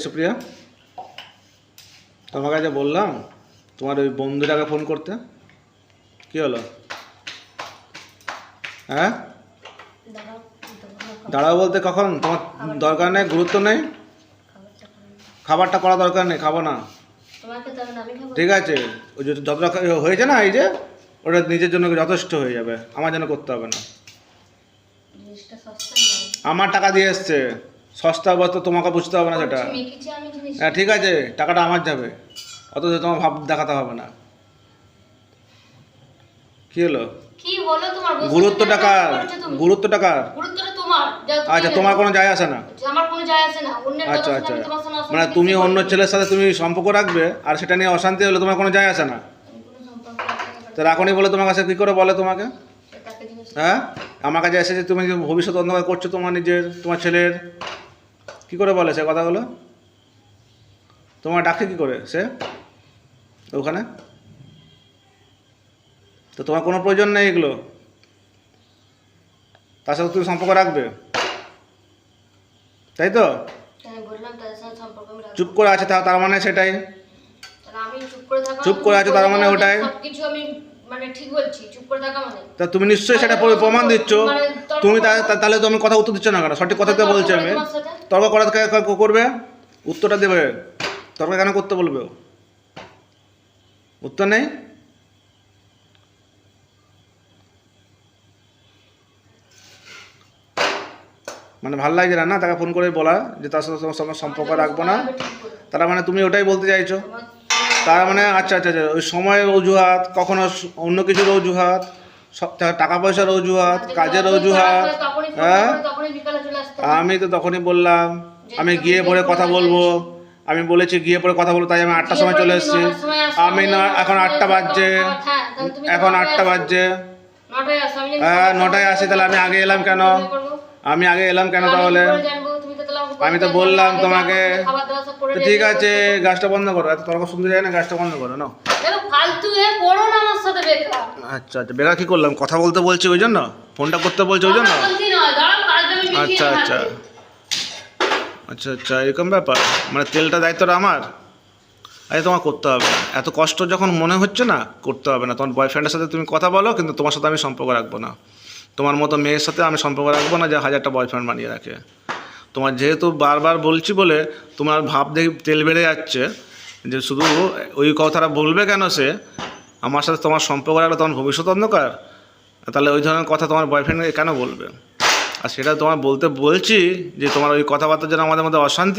সুপ্রিয়া, তোমার কাছে বললাম তোমার ওই বন্ধুটাকে ফোন করতে, কি হলো? হ্যাঁ, দাঁড়াও বলতে কখন? তোমার দরকার নেই, গুরুত্ব নেই, খাবারটা করা দরকার নেই, খাবো না। ঠিক আছে, ওই যতটা হয়েছে না, এই যে ওটা নিজের জন্য যথেষ্ট হয়ে যাবে, আমার জন্য করতে হবে না। আমার টাকা দিয়ে এসছে, সস্তা বস্তা তোমাকে বুঝতে হবে না সেটা। হ্যাঁ ঠিক আছে, টাকাটা আমার যাবে, অথচ তোমার ভাব দেখাতে হবে না। কি হলো? গুরুত্ব টাকার, গুরুত্ব টাকার। আচ্ছা, তোমার কোনো যায় আসে না। আচ্ছা আচ্ছা, মানে তুমি অন্য ছেলের সাথে তুমি সম্পর্ক রাখবে আর সেটা নিয়ে অশান্তি হলে তোমার কোনো যায় আসে না। তো রাখনি বলে তোমার কাছে কী করে বলে তোমাকে? হ্যাঁ, আমার কাছে এসেছে তুমি ভবিষ্যৎ অন্ধকার করছো তোমার নিজের, তোমার ছেলের, কি করে বলে সে কথাগুলো? তোমার ডাকে কি করে সে ওখানে? তো তোমার কোনো প্রয়োজন নেই এগুলো, তার সাথে তুমি সম্পর্ক রাখবে, তাই তো? চুপ করে আছে তার মানে সেটাই, চুপ করে আছে তার মানে ওটাই। তা তুমি নিশ্চয়ই সেটা প্রমাণ দিচ্ছ। তুমি তাহলে তো আমি কথা উত্তর দিচ্ছ না কেন? সঠিক কথাতে বলছি আমি। তর্ক করা করবে, উত্তরটা দেবে, তর্ক কেন করতে বলবে? উত্তর নেই। মানে ভালো লাগছে না তাকে ফোন করে বলা যে তার সাথে তোমার সম্পর্ক রাখবো না, তার মানে তুমি ওটাই বলতে চাইছো। তার মানে আচ্ছা আচ্ছা আচ্ছা, ওই সময়ের অজুহাত, কখনো অন্য কিছুর অজুহাত, সব টাকা পয়সার অজুহাত, কাজের অজুহাত। হ্যাঁ, আমি তো তখনই বললাম আমি গিয়ে পরে কথা বলবো, আমি বলেছি গিয়ে পরে কথা বলবো, তাই আমি 8টার সময় চলে এসেছি। আমি না, এখন 8টা বাজছে, এখন 8টা বাজছে। হ্যাঁ 9টায় আসি, তাহলে আমি আগে এলাম কেন? আমি আগে এলাম কেন তাহলে? আমি তো বললাম তোমাকে। ঠিক আছে, গাছটা বন্ধ করো, এত তর্ক শুনতে যায় না, গাছটা বন্ধ করো না। আচ্ছা আচ্ছা, বেকার কি করলাম? কথা বলতে বলছি ওই জন্য, ফোনটা করতে বলছি ওই জন্য। আচ্ছা আচ্ছা আচ্ছা আচ্ছা, এরকম ব্যাপার। মানে তেলটা দায়িত্বটা আমার, আরে তোমার করতে হবে না। এত কষ্ট যখন মনে হচ্ছে না, করতে হবে না। তোমার বয়ফ্রেন্ডের সাথে তুমি কথা বলো, কিন্তু তোমার সাথে আমি সম্পর্ক রাখবো না। তোমার মতো মেয়ের সাথে আমি সম্পর্ক রাখবো না যে 1000টা বয়ফ্রেন্ড বানিয়ে রাখে। তোমার যেহেতু বারবার বলছি বলে তোমার ভাব দেখি তেল বেড়ে যাচ্ছে, যে শুধু ওই কথাটা বলবে কেন সে, আমার সাথে তোমার সম্পর্ক রাখলে তোমার ভবিষ্যৎ অন্ধকার, তাহলে ওই ধরনের কথা তোমার বয়ফ্রেন্ডকে কেন বলবে? আর সেটা তোমার বলতে বলছি যে তোমার ওই কথাবার্তার জন্য আমাদের মধ্যে অশান্তি।